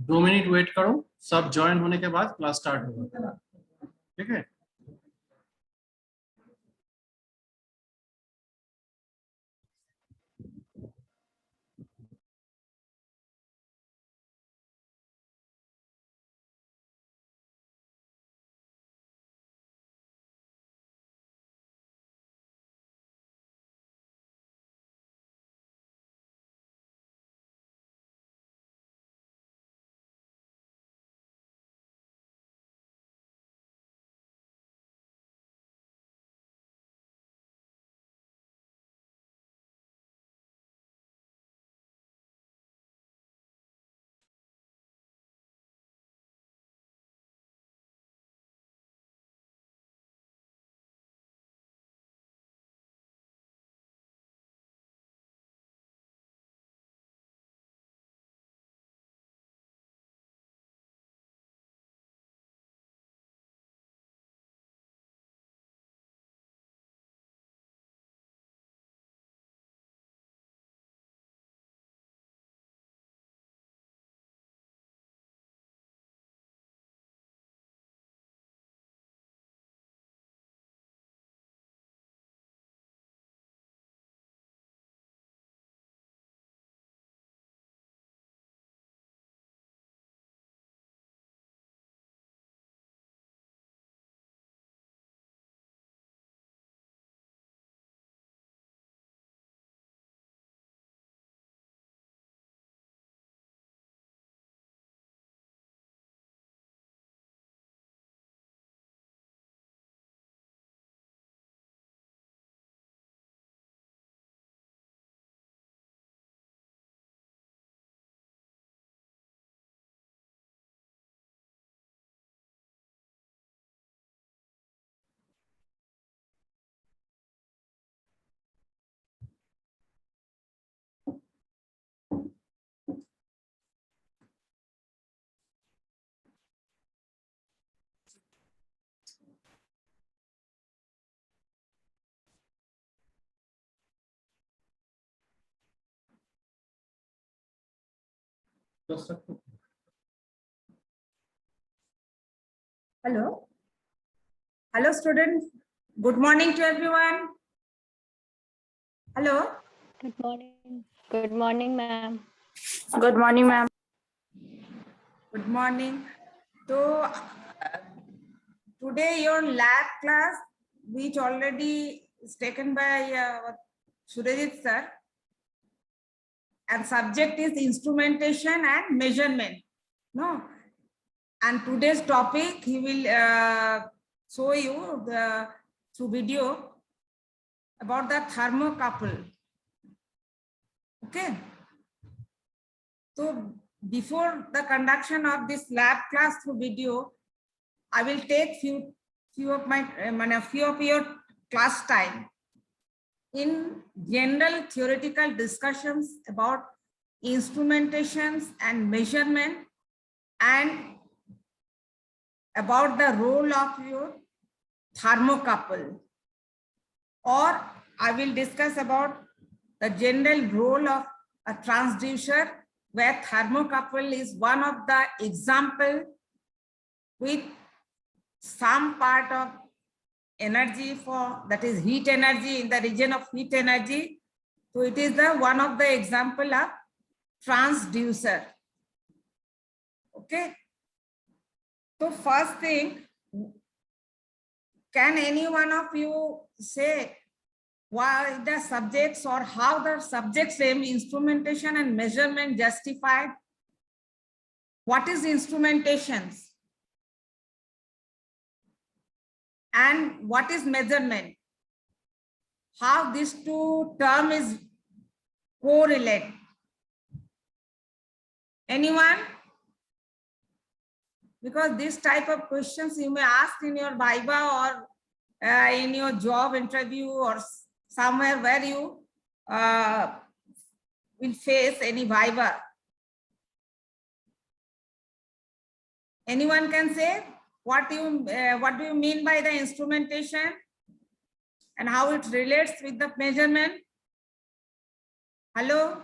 2 minute wait करो, सब join होने के बाद क्लास स्टार्ट होगा। ठीक है। Hello. Hello, students. Good morning to everyone. Hello. Good morning. Good morning, ma'am. Good morning, ma'am. Good morning. So, today your lab class, which already is taken by Surajit sir, and subject is instrumentation and measurement. No. And today's topic, he will show you the through video about the thermocouple. Okay. So before the conduction of this lab class through video, I will take few of your class time in general theoretical discussions about instrumentations and measurement, and about the role of your thermocouple, or I will discuss about the general role of a transducer, where thermocouple is one of the example with some part of energy for, that is heat energy, in the region of heat energy. So it is the one of the example of transducer. Okay. So first thing, can any one of you say why the subjects or how the subjects name instrumentation and measurement justified? What is instrumentations? And what is measurement? How these two terms is correlate? Anyone? Because this type of questions you may ask in your Viva or in your job interview or somewhere where you will face any Viva. Anyone can say what do you mean by the instrumentation? and how it relates with the measurement. Hello?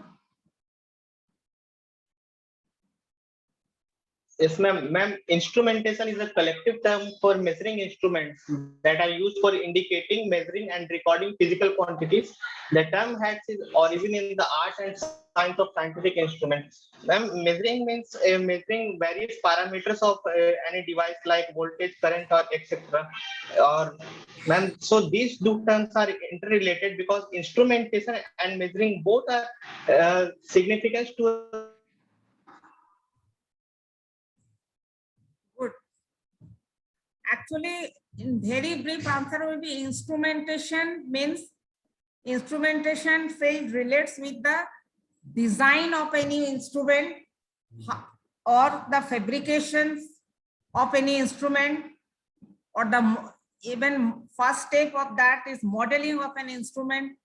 Yes, ma'am. Ma'am, instrumentation is a collective term for measuring instruments that are used for indicating, measuring, and recording physical quantities. The term has its origin in the art and science of scientific instruments. Ma'am, measuring means measuring various parameters of any device like voltage, current, or etc. Or, ma'am, so these two terms are interrelated because instrumentation and measuring both are significant to Good. Actually, in very brief answer will be instrumentation means instrumentation field relates with the design of any instrument or the fabrications of any instrument, or the even first step of that is modeling of an instrument,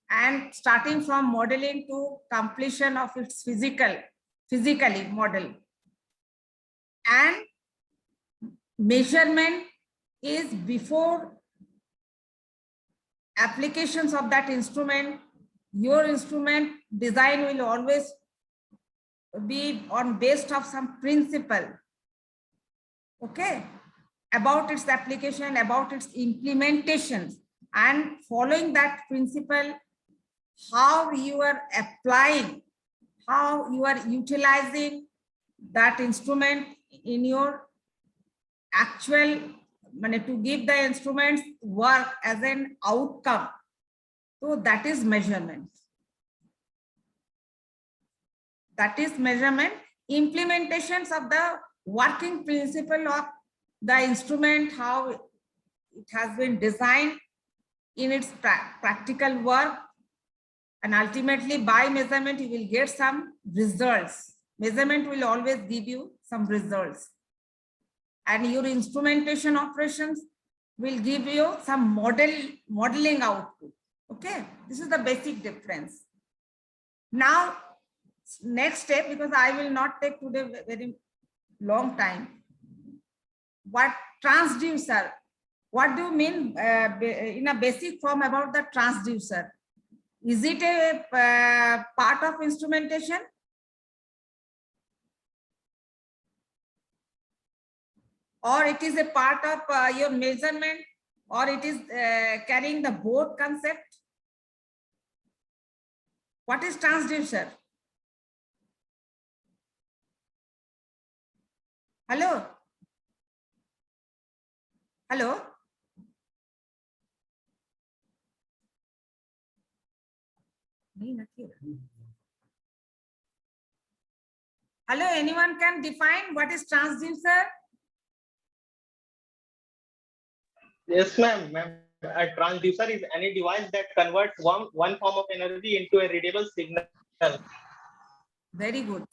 and starting from modeling to completion of its physically model. And measurement is before applications of that instrument. Your instrument design will always be on based of some principle, okay, about its application, about its implementations, and following that principle, how you are applying, how you are utilizing that instrument in your actual, to give the instruments work as an outcome. So that is measurement. That is measurement. Implementations of the working principle of the instrument, how it has been designed in its practical work, and ultimately by measurement you will get some results. Measurement will always give you some results, and your instrumentation operations will give you some modeling output. Okay, this is the basic difference. Now, next step, because I will not take today very long time. What transducer? What do you mean in a basic form about the transducer? Is it a part of instrumentation? Or it is a part of your measurement, or it is carrying the both concept? What is transducer? Hello? Hello? Hello, anyone can define what is transducer? Yes, ma'am. A transducer is any device that converts one form of energy into a readable signal. Very good.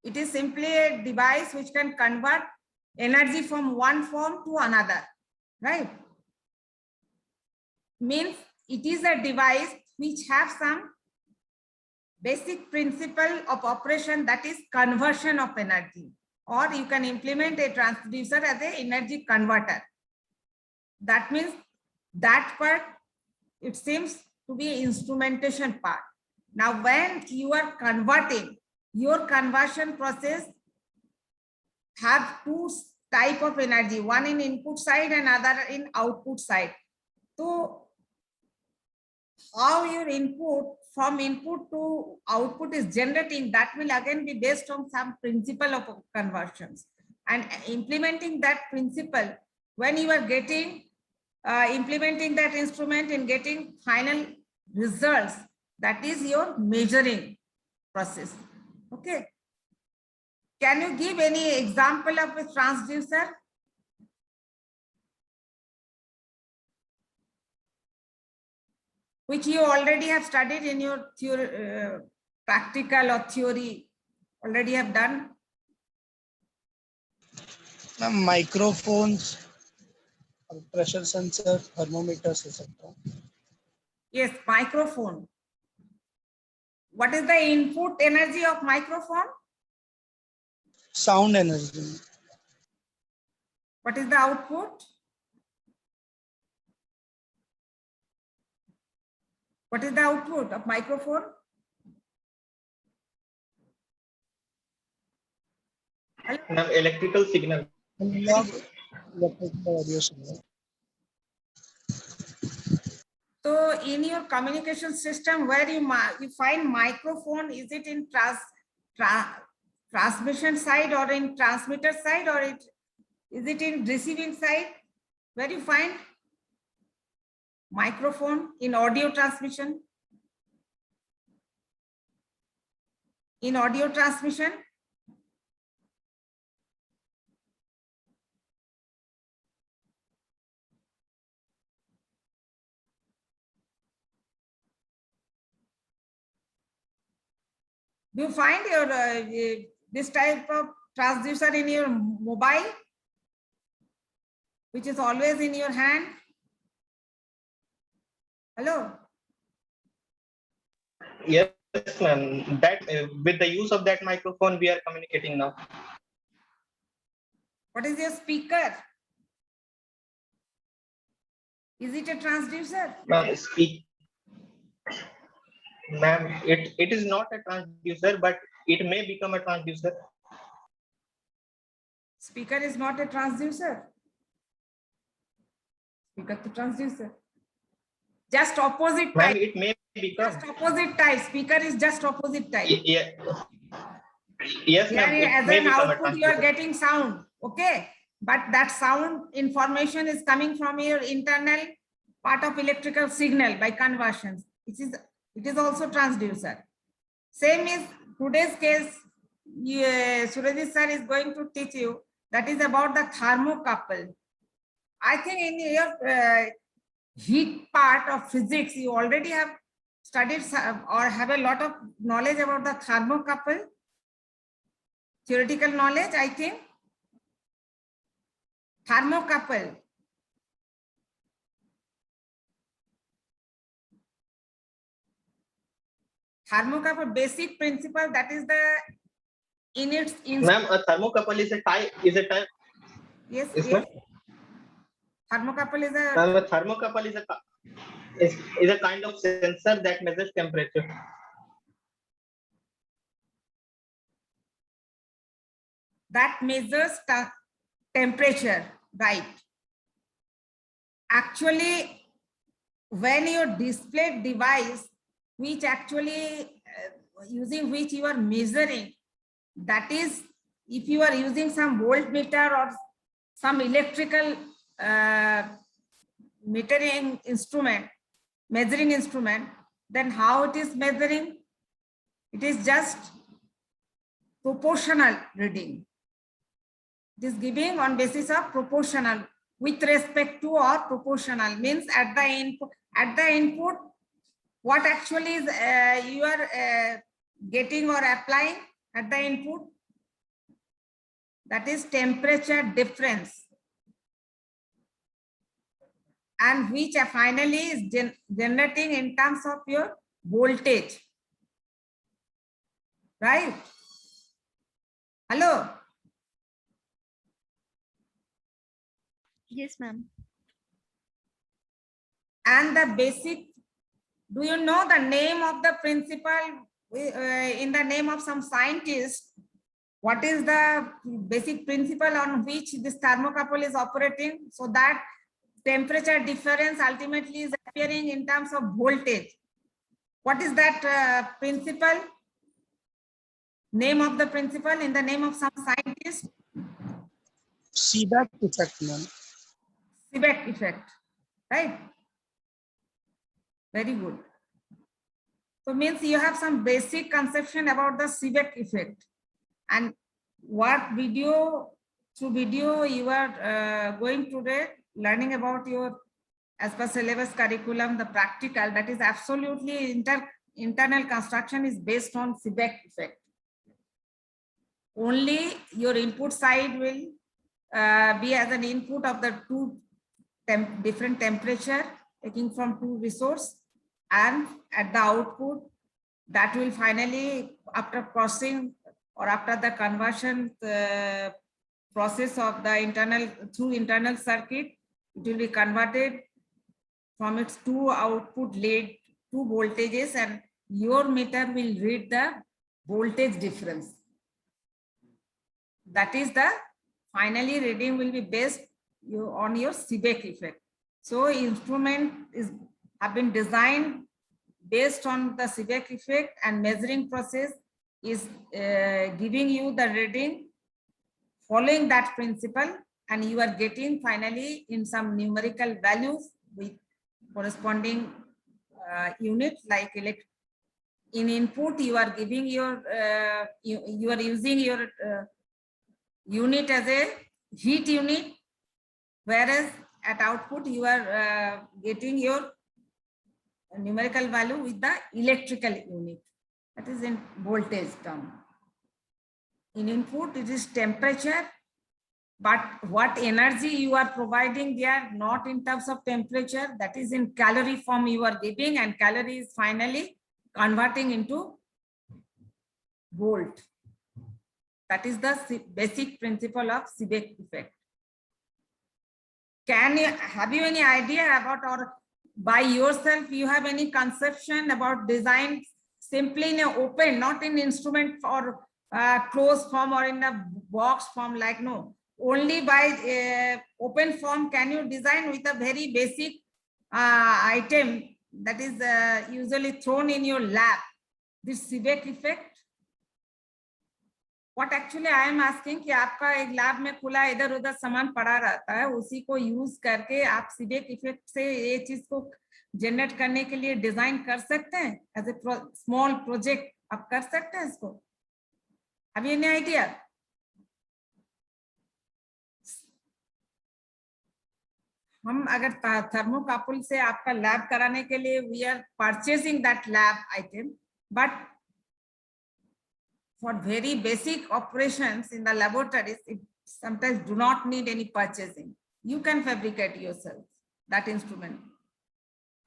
It is simply a device which can convert energy from one form to another, right? Means it is a device which has some basic principle of operation, that is conversion of energy, or you can implement a transducer as an energy converter. That means that part, it seems to be instrumentation part. Now, when you are converting, your conversion process have two type of energy, one in input side and other in output side. So how your input from input to output is generating, that will again be based on some principle of conversions, and implementing that principle when you are getting implementing that instrument and getting final results, that is your measuring process. Okay, can you give any example of a transducer? Which you already have studied in your theory, practical or theory already have done? Microphones, pressure sensor, thermometers, etc. Yes, microphone. What is the input energy of microphone? Sound energy. What is the output? What is the output of microphone? Ma'am, electrical signal. Log electrical audio signal. So in your communication system, where you find microphone, is it in transmission side or in transmitter side, or is it in receiving side? Where you find microphone in audio transmission? In audio transmission? Do you find your this type of transducer in your mobile, which is always in your hand? Hello? Yes, ma'am. That with the use of that microphone, we are communicating now. What is your speaker? Is it a transducer? Ma'am, Ma'am, it is not a transducer, but it may become a transducer. Speaker is not a transducer. Speaker to transducer. Just opposite Ma'am, type. it may become. Just opposite type. Speaker is just opposite type. Yeah. Yes, ma'am. Here, It as may an become a output, you are transducer. getting sound. Okay. But that sound information is coming from your internal part of electrical signal by conversions. It is also transducer. Same is today's case. Surajit sir is going to teach you, that is about the thermocouple. I think in your heat part of physics, you already have studied or have a lot of knowledge about the thermocouple. Theoretical knowledge, I think. Thermocouple. Thermocouple basic principle, that is the in its Ma'am, a thermocouple is a type. Is a type. yes, Yes, yes. ma'am. Thermocouple is a Ma'am, a thermocouple is a kind of sensor that measures temperature. that measures temperature, right? Actually, when your display device, which actually using which you are measuring, that is, if you are using some voltmeter or some electrical metering instrument, measuring instrument, then how it is measuring? It is just proportional reading. It is giving on basis of proportional with respect to, or proportional means at the input, what actually is you are getting or applying at the input, that is temperature difference, and which finally is generating in terms of your voltage, right? Hello? Yes, ma'am. And the basic, do you know the name of the principle in the name of some scientist? What is the basic principle on which this thermocouple is operating, so that temperature difference ultimately is appearing in terms of voltage? What is that principle? Name of the principle in the name of some scientist? Seebeck effect, ma'am. Seebeck effect, right? Very good. So means you have some basic conception about the Seebeck effect, and what through video you are going today, learning about your as per syllabus curriculum, the practical, that is absolutely internal construction is based on Seebeck effect. Only your input side will be as an input of the two different temperature taking from two resource, and at the output that will finally, after crossing or after the conversion process of the through internal circuit, it will be converted from its two output lead two voltages and your meter will read the voltage difference. That is the finally reading will be based on your Seebeck effect. So instrument have been designed based on the Seebeck effect, and measuring process is giving you the reading following that principle, and you are getting finally in some numerical values with corresponding units like in input you are giving your you are using your unit as a heat unit, whereas at output you are getting your numerical value with the electrical unit, that is in voltage term. In input it is temperature, but what energy you are providing there, not in terms of temperature, that is in calorie form you are giving, and calorie is finally converting into volt. That is the basic principle of Seebeck effect. Have you any idea about, or by yourself you have any conception about design simply in an open, not in instrument or closed form or in a box form, like no, only by open form can you design with a very basic item that is usually thrown in your lab, this Seebeck effect? What actually I am asking कि आपका एक lab में खुला इधर उधर सामान पड़ा रहता है, उसी को यूज करके आप सीबेक इफेक्ट से ये चीज को जनरेट करने के लिए डिजाइन कर सकते हैं एज ए स्मॉल प्रोजेक्ट, आप कर सकते हैं इसको? Have you any idea? हम अगर थर्मोकपल से आपका लैब कराने के लिए we are purchasing that lab item, but for very basic operations in the laboratories, it sometimes do not need any purchasing. You can fabricate yourself that instrument.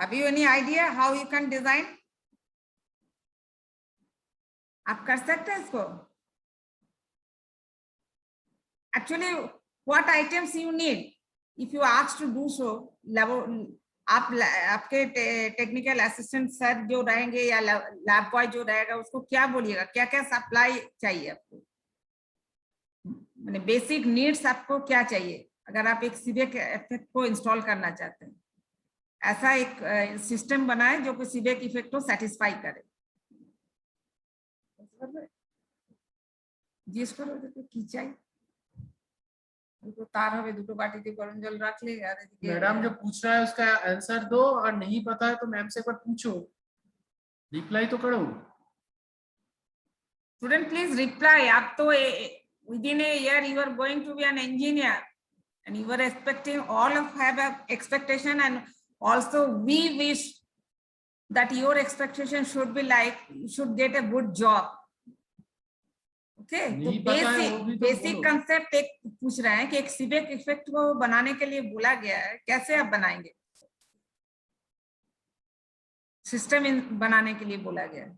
Have you any idea how you can design? आप कर सकते हैं इसको? Actually, what items you need? If you ask to do so, आपके technical assistant sir जो रहेंगे या lab boy जो रहेगा उसको क्या बोलिएगा, क्या क्या सप्लाई चाहिए आपको, माने बेसिक नीड्स आपको क्या चाहिए अगर आप एक सीबेक इफेक्ट को इंस्टॉल करना चाहते हैं? ऐसा एक सिस्टम बनाए जो कि सीबेक इफेक्ट को सेटिस्फाई करे। जिसको की चाहिए तो तार हमें दुटो बाटी के गरम जल रख लेगा। मैडम जो पूछ रहा है उसका आंसर दो, और नहीं पता है तो मैम से एक बार पूछो, रिप्लाई तो करो। Student please reply. आप तो within a year you are going to be an engineer and you are expecting, all of have a expectation, and also we wish that your expectation should be like you should get a good job. तो basic concept एक पूछ रहे हैं कि एक Seebeck effect को बनाने के लिए बोला गया है, कैसे आप बनाएंगे? सिस्टम बनाने के लिए बोला गया है।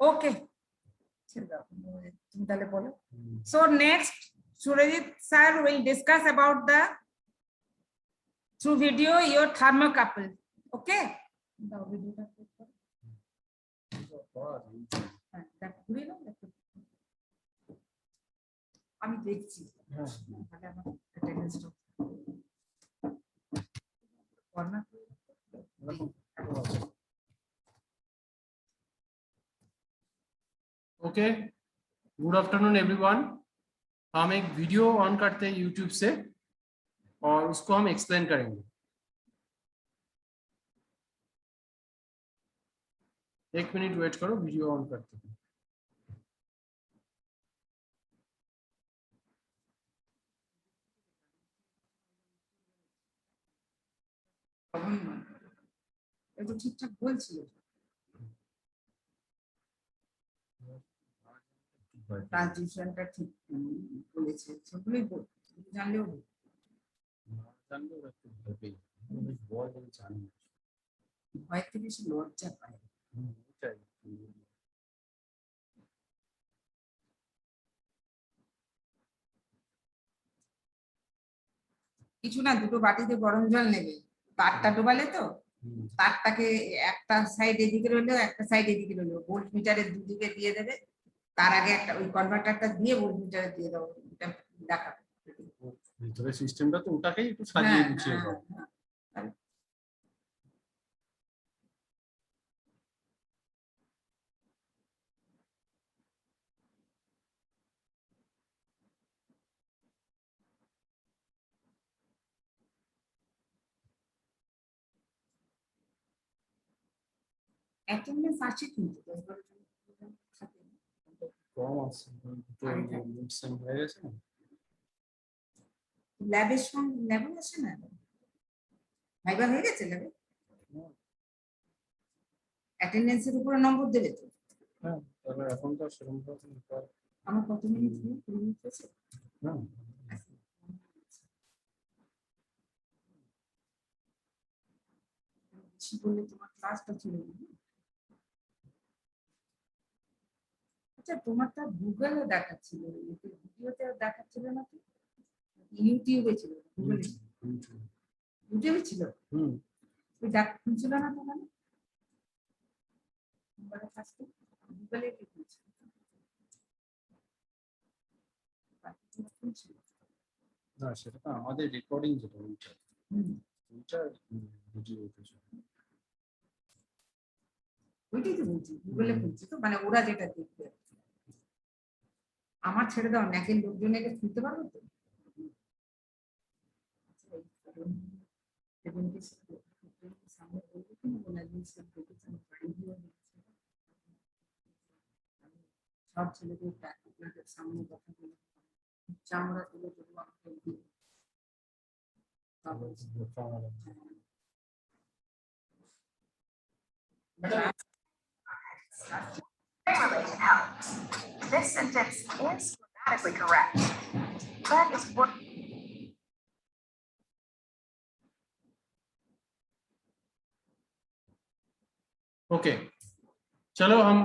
ओके, तुम पहले बोलो। So next Surajit sir will discuss about the through video your thermocouple. Okay. আমি দেখছি ओके, गुड आफ्टरनून एवरीवन। हम एक वीडियो ऑन करते हैं यूट्यूब से और उसको हम एक्सप्लेन करेंगे। एक मिनट वेट करो, वीडियो ऑन करते हैं। তো ঠিকঠাক বলছিল, ট্রানজিশনটা ঠিক বলেছে, সেগুলোই জানলেও ভয় থেকে সে লজ্জা পায়। কিছু না, দুটো বাটিতে গরম জল নেবে, তারটা ডোবালে তো তারটাকে একটা সাইড এদিকে রইলো, একটা সাইড এদিকে রইলো, ভোল্ট মিটারের দুদিকে দিয়ে দেবে। তার আগে একটা ওই কনভার্টারটা দিয়ে ভোল্ট মিটারে দিয়ে দাও, এটা দেখাবে। ভিতরে সিস্টেমটা তো ওটাকেই একটু সাজিয়ে গুছিয়ে দাও। হ্যাঁ। অ্যাটেন্ডেন্স আছে কিন্তু 10-12 জন থাকে। কম আছে, দুটো মিক্সিং হয়ে গেছে না। ল্যাবের সঙ্গে ল্যাবে আছে না, ভাইবা হয়ে গেছে ল্যাবে, অ্যাটেন্ডেন্সের উপরে নম্বর দেবে তো। হ্যাঁ, তবে এখন তো সেরকম ভাবে আমার কত মিনিট হলো? 20 মিনিট হয়েছে। না। বেশি বললে তোমার ক্লাসটা চলে যাবে। আচ্ছা, তোমারটা গুগলে দেখাচ্ছিল, ভিডিওতে দেখাচ্ছিল না তো? ইউটিউবে ছিল, গুগলে ইউটিউবে ছিল। ওই খুলছিল না তো? মানে গুগলে কি খুলছিল? না, সেটা তো আমাদের রেকর্ডিং যেটা ওইটা ভিডিও উঠেছে। ওইটাই তো বলছি, গুগলে খুলছে তো, মানে ওরা যেটা দেখবে। আমার ছেড়ে দাও, নাকের লোকজনেকে খুলতে পারবো তো? সামনে বলবো কিনা বলে সব ছেলেদের সামনে কথা বলে চামড়া তুলে দেবো আমাকে। Related help. This sentence is grammatically correct, but it's worth. Okay, चलो हम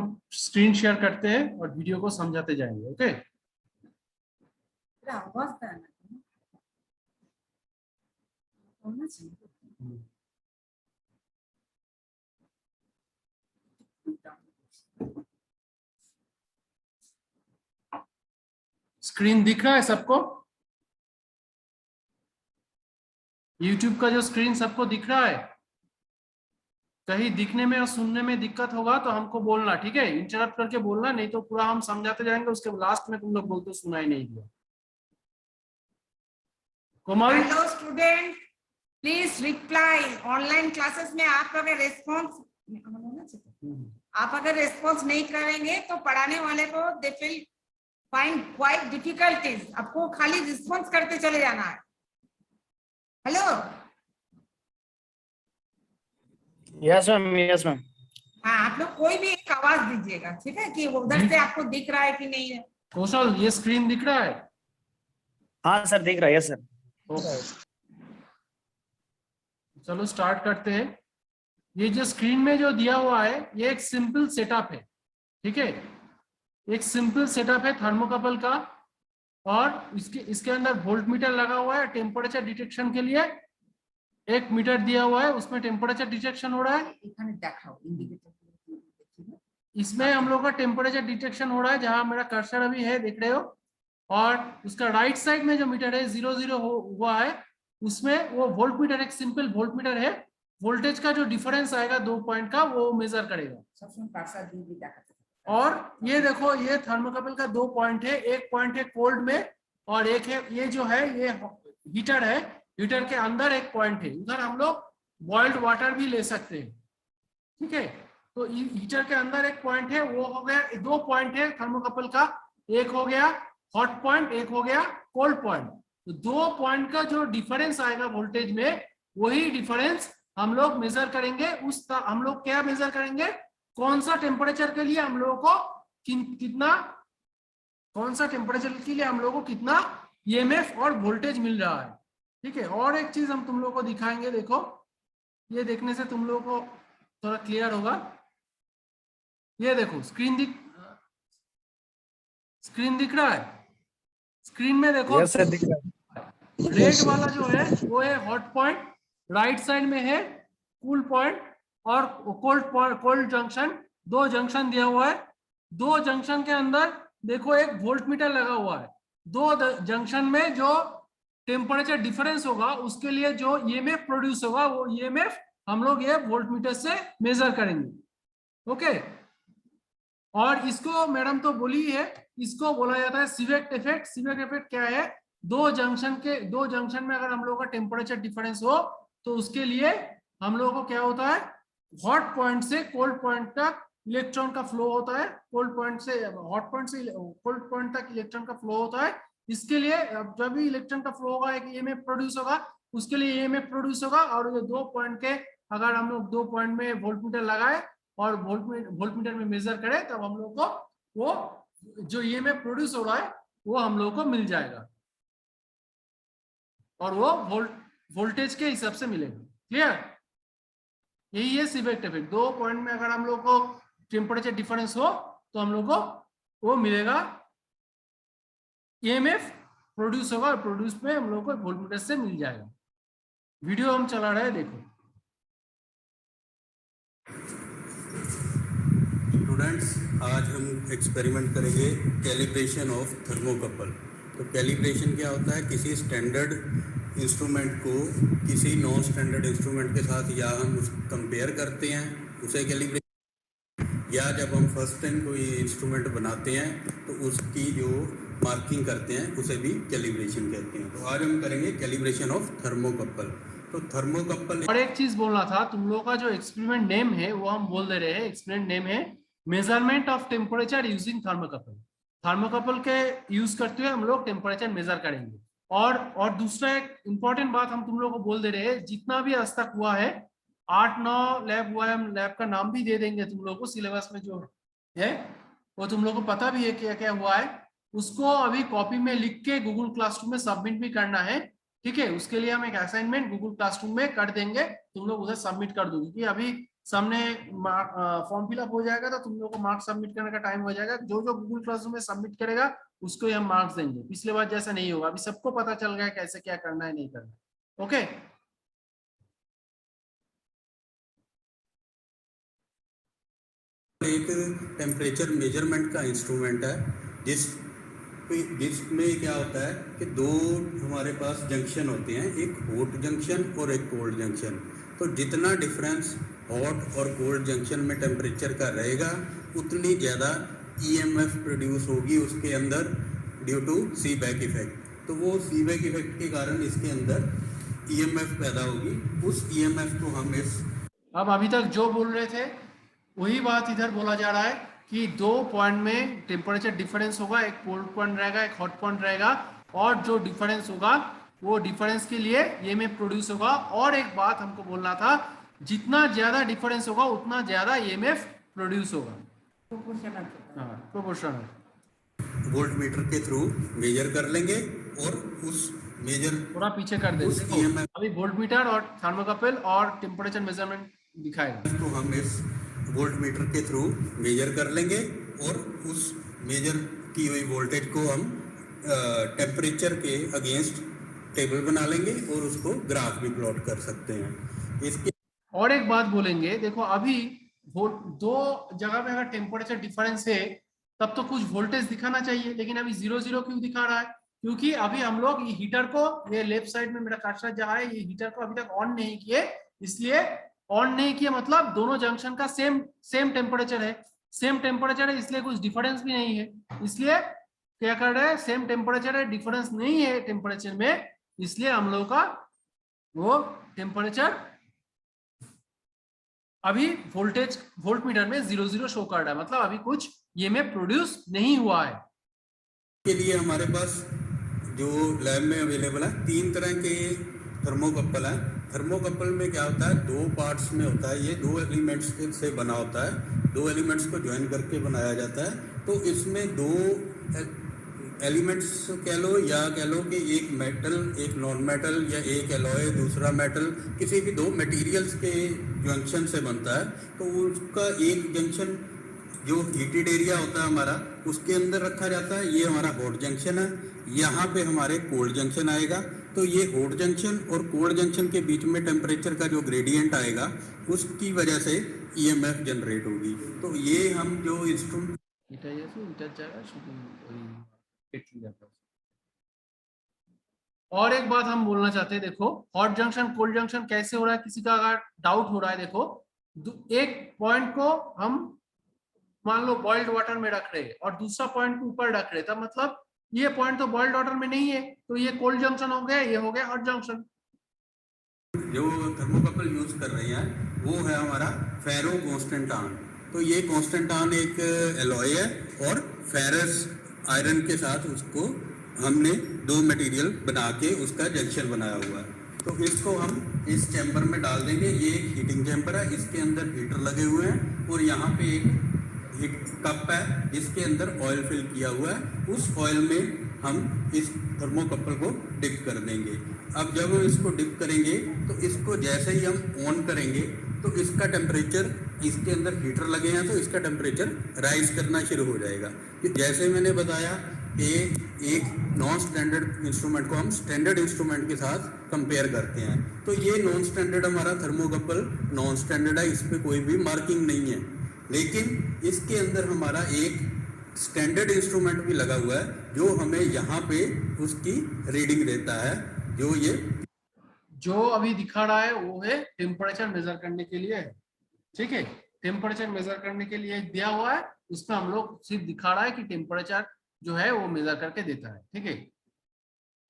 स्क्रीन शेयर करते हैं और वीडियो को समझाते जाएंगे। ओके, आवाज देना होना चाहिए। स्क्रीन दिख रहा है सबको? YouTube का जो स्क्रीन सबको दिख रहा है? कहीं दिखने में और सुनने में दिक्कत होगा तो हमको बोलना, ठीक है? इंटरप्ट करके बोलना, नहीं तो पूरा हम समझाते जाएंगे, उसके लास्ट में तुम लोग बोलते सुना ही नहीं दिया। Komal, hello student, please reply. Online classes में आप अगर रेस्पॉन्स नहीं करेंगे तो पढ़ाने वाले को they will find quite difficulties. आपको खाली रिस्पॉन्स करते चले जाना है। Hello, yes ma'am, yes ma'am. हाँ, आप लोग कोई भी एक आवाज दीजिएगा, ठीक है? कि उधर से आपको दिख रहा है कि नहीं है। कौशल, ये स्क्रीन दिख रहा है? हाँ सर, दिख रहा है। Yes sir. चलो स्टार्ट करते हैं। ये जो स्क्रीन में जो दिया हुआ है ये एक सिंपल सेटअप है, ठीक है? एक सिंपल सेटअप है थर्मोकपल का, और इसके अंदर वोल्ट मीटर लगा हुआ है टेम्परेचर डिटेक्शन के लिए। एक मीटर दिया हुआ है, उसमें टेम्परेचर डिटेक्शन हो रहा है। इसमें हम लोग का टेम्परेचर डिटेक्शन हो रहा है, जहां मेरा कर्सर अभी है, देख रहे हो। और उसका राइट साइड में जो मीटर है 00 हुआ है, उसमें वो वोल्ट मीटर, एक सिंपल वोल्ट मीटर है। वोल्टेज का जो डिफरेंस आएगा 2 पॉइंट का, वो मेजर करेगा। और ये देखो, ये थर्मोकपल का 2 पॉइंट है। एक पॉइंट है कोल्ड में और एक है ये जो है ये हीटर है। हीटर के अंदर एक पॉइंट है, उधर हम लोग बॉइल्ड वाटर भी ले सकते हैं, ठीक है? तो हीटर के अंदर एक पॉइंट है, वो हो गया। 2 पॉइंट है थर्मोकपल का, एक हो गया हॉट पॉइंट, एक हो गया कोल्ड पॉइंट। तो 2 पॉइंट का जो डिफरेंस आएगा वोल्टेज में, वही डिफरेंस हम लोग मेजर करेंगे। हम लोग क्या मेजर करेंगे? कौन सा टेम्परेचर के लिए हम लोगों को कितना, कौन सा टेम्परेचर के लिए हम लोगों को कितना ईएमएफ और वोल्टेज मिल रहा है, ठीक है? और एक चीज हम तुम लोगों को दिखाएंगे, देखो, ये देखने से तुम लोगों को थोड़ा क्लियर होगा। ये देखो, स्क्रीन दिख रहा है? स्क्रीन में देखो, यस सर, दिख रहा है। रेड वाला जो है वो है हॉट पॉइंट, राइट साइड में है कूल पॉइंट और कोल्ड जंक्शन। दो जंक्शन दिया हुआ है, दो जंक्शन के अंदर देखो एक वोल्ट मीटर लगा हुआ है। दो जंक्शन में जो टेम्परेचर डिफरेंस होगा उसके लिए जो ईएमएफ प्रोड्यूस होगा वो ईएमएफ हम लोग ये वोल्ट मीटर से मेजर करेंगे। ओके, और इसको मैडम तो बोली है, इसको बोला जाता है सीवेक्ट इफेक्ट। सीवेक्ट इफेक्ट क्या है? दो जंक्शन में अगर हम लोगों का टेम्परेचर डिफरेंस हो तो उसके लिए हम लोगों को क्या होता है, हॉट पॉइंट से कोल्ड पॉइंट तक इलेक्ट्रॉन का फ्लो होता है, कोल्ड पॉइंट से हॉट पॉइंट से कोल्ड पॉइंट तक इलेक्ट्रॉन का फ्लो होता है। इसके लिए जब भी इलेक्ट्रॉन का फ्लो होगा एक ईएमएफ प्रोड्यूस होगा, उसके लिए ईएमएफ प्रोड्यूस होगा। और ये 2 पॉइंट के अगर हम लोग 2 पॉइंट में वोल्टमीटर लगाए और वोल्टमीटर में मेजर करें तब हम लोग को वो जो ईएमएफ प्रोड्यूस हो रहा है वो हम लोग को मिल जाएगा और वो वोल्टेज के हिसाब से मिलेगा। क्लियर? यही है सीवेक्ट इफेक्ट। 2 पॉइंट में अगर हम लोग को टेम्परेचर डिफरेंस हो तो हम लोग को वो मिलेगा, ईएमएफ प्रोड्यूस होगा और प्रोड्यूस में हम लोग को वोल्टमीटर से मिल जाएगा। वीडियो हम चला रहे हैं, देखो। स्टूडेंट्स, आज हम एक्सपेरिमेंट करेंगे कैलिब्रेशन ऑफ थर्मोकपल। तो कैलिब्रेशन क्या होता है? किसी स्टैंडर्ड इंस्ट्रूमेंट को किसी नॉन स्टैंडर्ड इंस्ट्रूमेंट के साथ या हम कंपेयर करते हैं, उसे कैलिब्रेशन, या जब हम फर्स्ट टाइम कोई इंस्ट्रूमेंट बनाते हैं तो उसकी जो मार्किंग करते हैं उसे भी कैलिब्रेशन कहते हैं। तो आज हम करेंगे कैलिब्रेशन ऑफ थर्मोकपल। तो थर्मोकपल, और एक चीज बोलना था, तुम लोगों का जो एक्सपेरिमेंट नेम है वो हम बोल दे रहे हैं। एक्सपेरिमेंट नेम है measurement of temperature using thermocouple. Thermocouple के यूज करते हुए हम लोग टेम्परेचर मेजर करेंगे। और दूसरा एक इंपॉर्टेंट बात हम तुम लोगों को बोल दे रहे हैं, जितना भी आज तक हुआ है 8-9 लैब हुआ है, हम लैब का नाम भी दे देंगे तुम लोगों को। सिलेबस में जो है वो तुम लोगों को पता भी है क्या क्या हुआ है। उसको अभी कॉपी में लिख के गूगल क्लासरूम में सबमिट भी करना है, ठीक है? उसके लिए हम एक असाइनमेंट गूगल क्लासरूम में कर देंगे, तुम लोग उधर सबमिट कर दो। क्योंकि अभी सामने फॉर्म फिलअप हो जाएगा तो तुम लोग को मार्क्स सबमिट करने का टाइम हो जाएगा। जो जो गूगल क्लासरूम में सबमिट करेगा उसको ही हम मार्क्स देंगे। पिछले बार जैसा नहीं होगा, अभी सबको पता चल गया कैसे क्या करना है नहीं करना। ओके, एक टेम्परेचर मेजरमेंट का इंस्ट्रूमेंट है जिसमें क्या होता है कि 2 हमारे पास जंक्शन होते हैं, एक हॉट जंक्शन और एक कोल्ड जंक्शन। तो जितना डिफरेंस हॉट और कोल्ड जंक्शन में टेम्परेचर का रहेगा उतनी ज़्यादा ईएमएफ प्रोड्यूस होगी उसके अंदर ड्यू टू सीबैक इफेक्ट। तो वो सीबैक इफेक्ट के कारण इसके अंदर ईएमएफ पैदा होगी। उस ईएमएफ को हम अब अभी तक जो बोल रहे थे वही बात इधर बोला जा रहा है कि 2 पॉइंट में टेम्परेचर डिफरेंस होगा, एक कोल्ड पॉइंट रहेगा एक हॉट पॉइंट रहेगा, और जो डिफरेंस होगा वो डिफरेंस के लिए ईएमएफ प्रोड्यूस होगा। और एक बात हमको बोलना था, जितना ज्यादा डिफरेंस होगा उतना ज्यादा ईएमएफ प्रोड्यूस होगा, प्रोपोर्शनल। वोल्ट मीटर के थ्रू मेजर कर लेंगे और उस मेजर थोड़ा पीछे कर देंगे। अभी वोल्ट मीटर और थर्मोकपल और टेम्परेचर मेजरमेंट दिखाएगा। तो हम इस वोल्ट मीटर के थ्रू मेजर कर लेंगे और उस मेजर की हुई वोल्टेज को हम टेम्परेचर के अगेंस्ट टेबल बना लेंगे और उसको ग्राफ भी प्लॉट कर सकते हैं। इसके और एक बात बोलेंगे, देखो अभी 2 जगह पे अगर टेम्परेचर डिफरेंस है तब तो कुछ वोल्टेज दिखाना चाहिए, लेकिन अभी 0-0 क्यों दिखा रहा है? क्योंकि अभी हम लोग ये हीटर को, ये लेफ्ट साइड में मेरा कर्सर जहाँ है, ये हीटर को अभी तक ऑन नहीं किए। इसलिए ऑन नहीं किया मतलब दोनों जंक्शन का सेम टेम्परेचर है, सेम टेम्परेचर है, इसलिए कुछ डिफरेंस भी नहीं है। इसलिए क्या कर रहे हैं, सेम टेम्परेचर है, डिफरेंस नहीं है टेम्परेचर में, इसलिए हम लोग का वो टेम्परेचर अभी वोल्ट मीटर में 0-0 शो कर रहा है, मतलब अभी कुछ ये में प्रोड्यूस नहीं हुआ है। के लिए हमारे पास जो लैब में अवेलेबल है 3 तरह के थर्मोकपल है। थर्मोकपल में क्या होता है, 2 पार्ट्स में होता है, ये 2 एलिमेंट्स से बना होता है, 2 एलिमेंट्स को ज्वाइन करके बनाया जाता है। तो इसमें 2 एलिमेंट्स कह लो या कह लो कि एक मेटल एक नॉन मेटल या एक एलॉय दूसरा मेटल, किसी भी 2 मटेरियल्स के जंक्शन से बनता है। तो उसका एक जंक्शन जो हीटेड एरिया होता है हमारा उसके अंदर रखा जाता है, ये हमारा हॉट जंक्शन है। यहाँ पे हमारे कोल्ड जंक्शन आएगा, तो ये हॉट जंक्शन और कोल्ड जंक्शन के बीच में टेम्परेचर का जो ग्रेडियंट आएगा उसकी वजह से ईएमएफ जनरेट होगी। तो ये हम जो इंस्ट्रूमेंट और एक बात हम बोलना चाहते हैं, देखो हॉट जंक्शन कोल्ड जंक्शन कैसे हो रहा है, किसी का अगर डाउट हो रहा है, देखो एक पॉइंट को हम मान लो बॉइल्ड वाटर में रख रहे हैं और दूसरा पॉइंट को ऊपर रख रहे हैं, तब मतलब ये पॉइंट तो बॉइल्ड वाटर में नहीं है, तो ये कोल्ड जंक्शन हो गया, ये हो गया हॉट जंक्शन। जो थर्मोकपल यूज कर रहे हैं वो है हमारा फेरो कॉन्स्टेंटान। तो ये कॉन्स्टेंटान एक एलॉय है और फेरस आयरन के साथ उसको हमने दो मटेरियल बना के उसका जंक्शन बनाया हुआ है। तो इसको हम इस चैम्बर में डाल देंगे। ये एक हीटिंग चैम्बर है, इसके अंदर हीटर लगे हुए हैं और यहाँ पे एक कप है जिसके अंदर ऑयल फिल किया हुआ है। उस ऑयल में हम इस थर्मोकपल को डिप कर देंगे। अब जब हम इसको डिप करेंगे तो इसको जैसे ही हम ऑन करेंगे तो इसका टेम्परेचर, इसके अंदर हीटर लगे हैं तो इसका टेम्परेचर राइज करना शुरू हो जाएगा। जैसे मैंने बताया कि एक नॉन स्टैंडर्ड इंस्ट्रूमेंट को हम स्टैंडर्ड इंस्ट्रूमेंट के साथ कंपेयर करते हैं, तो ये नॉन स्टैंडर्ड हमारा थर्मोकपल नॉन स्टैंडर्ड है, इस पर कोई भी मार्किंग नहीं है। लेकिन इसके अंदर हमारा एक स्टैंडर्ड इंस्ट्रूमेंट भी लगा हुआ है जो हमें यहाँ पे उसकी रीडिंग देता है। जो अभी दिखा रहा है वो है टेम्परेचर मेजर करने के लिए, ठीक है, टेम्परेचर मेजर करने के लिए दिया हुआ है, उसमें हम लोग सिर्फ दिखा रहा है कि टेम्परेचर जो है वो मेजर करके देता है, ठीक है।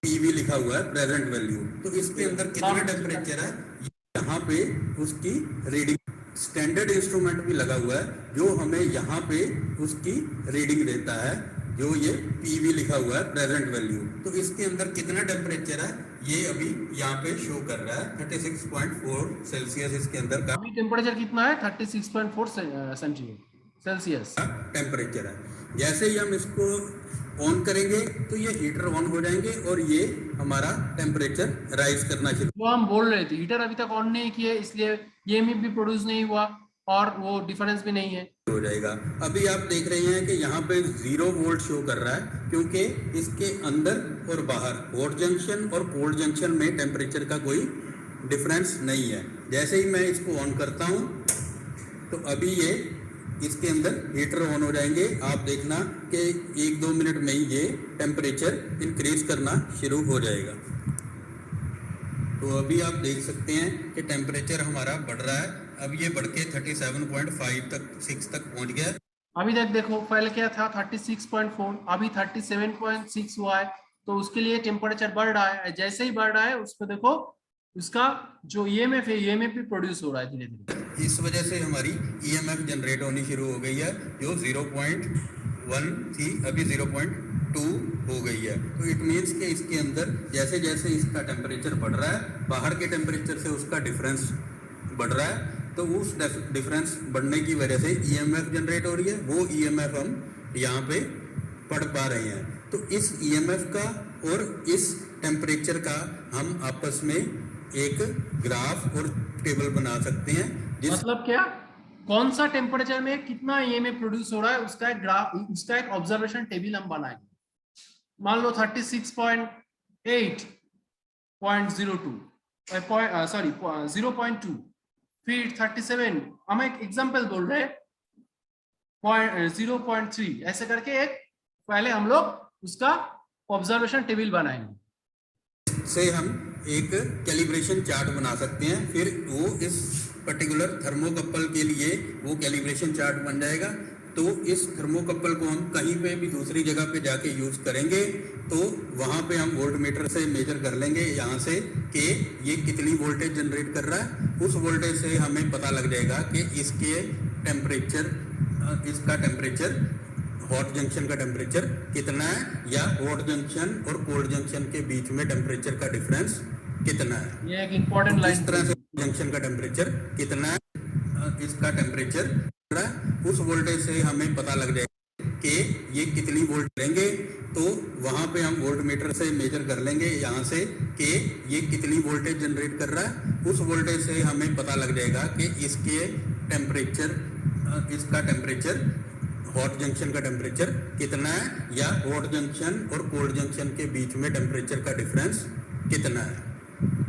पीवी लिखा हुआ है प्रेजेंट वैल्यू, तो इसके अंदर कितना टेम्परेचर है यहाँ पे उसकी रीडिंग। स्टैंडर्ड इंस्ट्रूमेंट भी लगा हुआ है जो हमें यहाँ पे उसकी रीडिंग देता है, जो ये पीवी लिखा हुआ है प्रेजेंट वैल्यू। तो इसके अंदर कितना टेम्परेचर है ये अभी यहाँ पे शो कर रहा है 36.4 सेल्सियस। इसके अंदर का अभी टेम्परेचर कितना है 36.4 सेल्सियस टेम्परेचर है। जैसे ही हम इसको ऑन करेंगे तो ये हीटर ऑन हो जाएंगे और ये हमारा टेम्परेचर राइज करना शुरू। वो हम बोल रहे थे हीटर अभी तक ऑन नहीं किए इसलिए ये भी प्रोड्यूस नहीं हुआ और वो डिफरेंस भी नहीं है, हो जाएगा। अभी आप देख रहे हैं कि यहाँ पे 0 वोल्ट शो कर रहा है क्योंकि इसके अंदर और बाहर हॉट जंक्शन और कोल्ड जंक्शन में टेम्परेचर का कोई डिफरेंस नहीं है। जैसे ही मैं इसको ऑन करता हूँ तो अभी ये इसके अंदर हीटर ऑन हो जाएंगे। आप देखना कि 1-2 मिनट में ही ये टेम्परेचर इंक्रीज करना शुरू हो जाएगा। तो अभी आप देख सकते हैं कि टेम्परेचर हमारा बढ़ रहा है। अब ये बढ़ के 37.5 तक 6 तक पहुंच गया। अभी तक देखो पहले क्या था 36.4, अभी 37.6 हुआ है, तो उसके लिए टेम्परेचर बढ़ रहा है। जैसे ही बढ़ रहा है उसको देखो उसका जो ईएमएफ है ईएमएफ भी प्रोड्यूस हो रहा है धीरे धीरे। इस वजह से हमारी ईएमएफ जनरेट होनी शुरू हो गई है, जो 0.1 थी अभी 0.2 हो गई है। तो इट मीन्स कि इसके अंदर जैसे जैसे इसका टेम्परेचर बढ़ रहा है बाहर के टेम्परेचर से उसका डिफरेंस बढ़ रहा है, तो उस डिफरेंस बढ़ने की वजह से ईएमएफ जनरेट हो रही है। वो ईएमएफ हम यहाँ पे पढ़ पा रहे हैं। तो इस ईएमएफ का और इस टेम्परेचर का हम आपस में एक ग्राफ और टेबल बना सकते हैं। मतलब क्या, कौन सा टेम्परेचर में कितना ईएमएफ प्रोड्यूस हो रहा है उसका एक ग्राफ, उसका एक ऑब्जर्वेशन टेबल हम बनाएंगे। मान लो 36.8.02 सॉरी 0.2, फिर 37, हम एक एग्जांपल बोल रहे हैं 0.3, ऐसे करके एक पहले हम लोग उसका ऑब्जर्वेशन टेबल बनाएंगे। से हम एक कैलिब्रेशन चार्ट बना सकते हैं, फिर वो इस पर्टिकुलर थर्मोकपल के लिए वो कैलिब्रेशन चार्ट बन जाएगा। तो इस थर्मोकपल को हम कहीं पे भी दूसरी जगह पे जाके यूज करेंगे तो वहाँ पे हम वोल्टमीटर से मेजर कर लेंगे यहाँ से कि ये कितनी वोल्टेज जनरेट कर रहा है। उस वोल्टेज से हमें पता लग जाएगा कि इसके टेम्परेचर, इसका टेम्परेचर हॉट जंक्शन का टेम्परेचर कितना है या हॉट जंक्शन और कोल्ड जंक्शन के बीच में टेम्परेचर का डिफरेंस कितना है। ये एक इम्पोर्टेंट लाइन, इस तरह से जंक्शन का टेम्परेचर कितना है, इसका टेम्परेचर उस वोल्टेज से हमें पता लग जाएगा कि ये कितनी वोल्ट लेंगे। तो वहाँ पे हम वोल्टमीटर से मेजर कर लेंगे यहाँ से कि ये कितनी वोल्टेज जनरेट कर रहा है। उस वोल्टेज से हमें पता लग जाएगा कि इसके टेम्परेचर, इसका टेम्परेचर हॉट जंक्शन का टेम्परेचर कितना है या हॉट जंक्शन और कोल्ड जंक्शन के बीच में टेम्परेचर का डिफरेंस कितना है।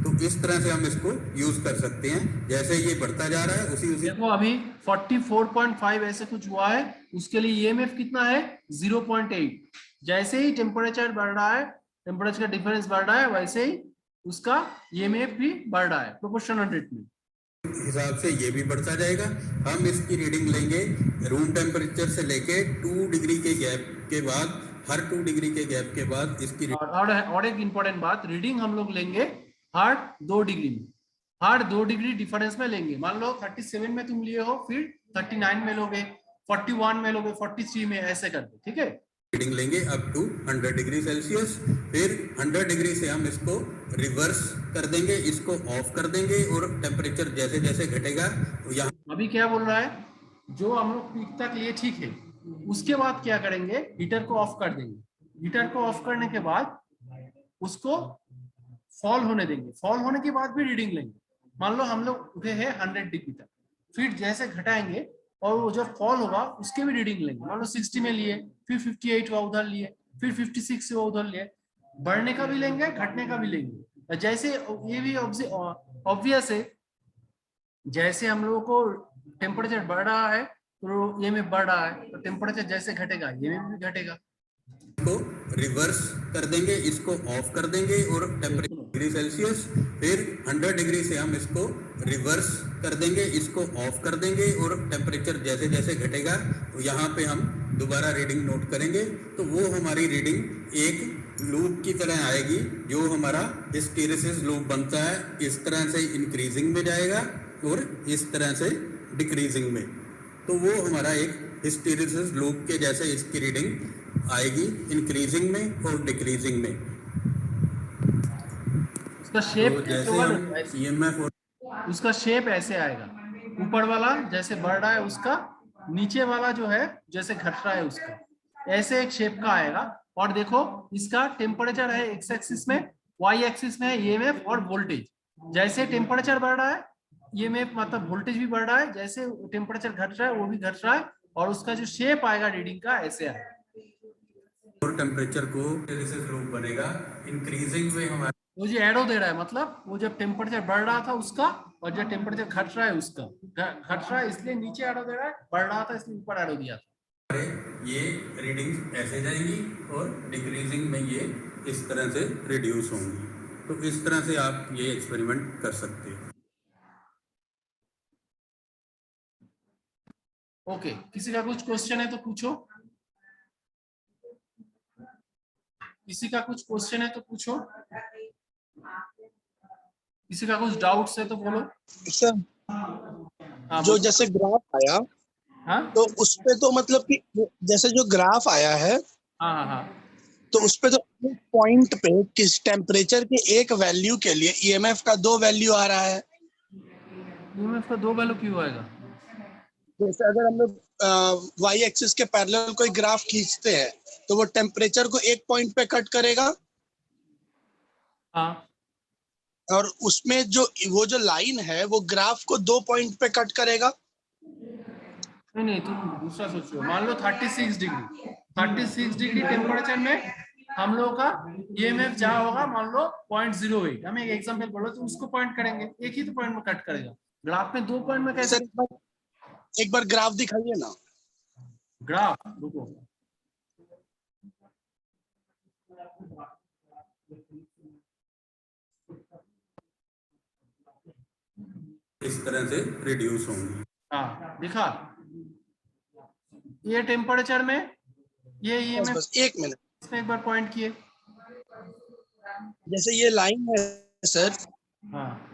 तो इस तरह से हम इसको यूज कर सकते हैं। जैसे ये बढ़ता जा रहा है उसी देखो अभी 44.5 ऐसे कुछ हुआ है, उसके लिए ईएमएफ कितना है 0.8। जैसे ही टेम्परेचर बढ़ रहा है, टेम्परेचर का डिफरेंस बढ़ रहा है, वैसे ही उसका ईएमएफ भी बढ़ रहा है प्रोपोर्शनल रेट में। हिसाब से ये भी बढ़ता जाएगा। हम इसकी रीडिंग लेंगे रूम टेम्परेचर से लेके 2 डिग्री के गैप के बाद, हर 2 डिग्री के गैप के बाद इसकी और एक इंपॉर्टेंट बात, रीडिंग हम लोग लेंगे हर 2 डिग्री में, हर 2 डिग्री डिफरेंस में लेंगे। मान लो 37 में तुम लिए हो, फिर 39 में लोगे, 41 में लोगे, 43 में, ऐसे करके, ठीक है। रीडिंग लेंगे अप टू 100 डिग्री सेल्सियस, फिर 100 डिग्री से हम इसको रिवर्स कर देंगे, इसको ऑफ कर देंगे और टेम्परेचर जैसे जैसे घटेगा यहाँ। अभी क्या बोल रहा है, जो हम लोग पीक तक लिए ठीक है, उसके बाद क्या करेंगे, हीटर को ऑफ कर देंगे। हीटर को ऑफ करने के बाद उसको फॉल होने देंगे, फॉल होने के बाद भी रीडिंग लेंगे। मान लो हम लोग उठे हैं 100 डिग्री तक, फिर जैसे घटाएंगे और वो जब फॉल होगा उसके भी रीडिंग लेंगे। मान लो 60 में लिए, फिर 58 हुआ उधर लिए, फिर 56 हुआ उधर लिए, बढ़ने का भी लेंगे, घटने का भी लेंगे। जैसे ये भी ऑब्वियस है, जैसे हम लोगों को टेम्परेचर बढ़ रहा है तो ये में बढ़ रहा है, तो टेम्परेचर जैसे घटेगा ये में भी घटेगा। को रिवर्स कर देंगे, इसको ऑफ कर देंगे और टेम्परेचर डिग्री सेल्सियस, फिर 100 डिग्री से हम इसको रिवर्स कर देंगे, इसको ऑफ कर देंगे और टेम्परेचर जैसे जैसे घटेगा यहाँ पे हम दोबारा रीडिंग नोट करेंगे। तो वो हमारी रीडिंग एक लूप की तरह आएगी, जो हमारा हिस्टैरिसीस लूप बनता है, इस तरह से इंक्रीजिंग में जाएगा और इस तरह से डिक्रीजिंग में। तो वो हमारा एक हिस्टैरिसीस लूप के जैसे इसकी रीडिंग आएगी, इंक्रीजिंग में और डिक्रीजिंग में। उसका शेप तो जैसे हम ईएमएफ और उसका शेप ऐसे आएगा, ऊपर वाला जैसे बढ़ रहा है उसका, नीचे वाला जो है जैसे घट रहा है उसका, ऐसे एक शेप का आएगा। और देखो इसका टेम्परेचर है एक्स एक्सिस में, वाई एक्सिस में है ईएमएफ और वोल्टेज। जैसे टेम्परेचर बढ़ रहा है ईएमएफ मतलब वोल्टेज भी बढ़ रहा है, जैसे टेम्परेचर घट रहा है वो भी घट रहा है, और उसका जो शेप आएगा रीडिंग का ऐसे आएगा। और टेम्परेचर को हिस्टैरिसीस लूप बनेगा, इंक्रीजिंग में हमारा वो जो एरो दे रहा है, मतलब वो जब टेम्परेचर बढ़ रहा था उसका, और जब टेम्परेचर घट रहा है उसका, घट रहा है इसलिए नीचे एरो दे रहा है, बढ़ रहा था इसलिए ऊपर एरो दिया था। ये रीडिंग्स ऐसे जाएंगी और डिक्रीजिंग में ये इस तरह से रिड्यूस होंगी। तो इस तरह से आप ये एक्सपेरिमेंट कर सकते हैं। ओके, किसी का कुछ क्वेश्चन है तो पूछो, किसी का कुछ क्वेश्चन है तो पूछो, किसी का कुछ डाउट्स है तो बोलो। सर हाँ, जो जैसे ग्राफ आया, हाँ तो उस पे तो मतलब कि जैसे जो ग्राफ आया है, हाँ हाँ हाँ, तो उस पे तो पॉइंट पे किस टेम्परेचर के एक वैल्यू के लिए ईएमएफ का 2 वैल्यू आ रहा है। ईएमएफ का 2 वैल्यू क्यों आएगा? जैसे अगर हम लोग वाई एक्सिस के पैरेलल कोई ग्राफ खींचते हैं तो वो टेम्परेचर को एक पॉइंट पे कट करेगा, हाँ, और उसमें जो वो जो लाइन है वो ग्राफ को 2 पॉइंट पे कट करेगा। नहीं तुम दूसरा सोचो। मान लो 36 डिग्री टेम्परेचर में हम लोग का ईएमएफ जहाँ होगा, मान लो 0.08, हम एक एग्जांपल बोलो तो उसको पॉइंट करेंगे, एक ही तो पॉइंट में कट करेगा। ग्राफ में 2 पॉइंट में कैसे? एक बार ग्राफ दिखाइए ना। ग्राफ रुको, इस तरह से रिड्यूस होंगी। हाँ दिखा, ये टेम्परेचर में ये ईएमएफ, बस 1 मिनट, इसमें एक बार पॉइंट किए। जैसे ये लाइन है सर, हाँ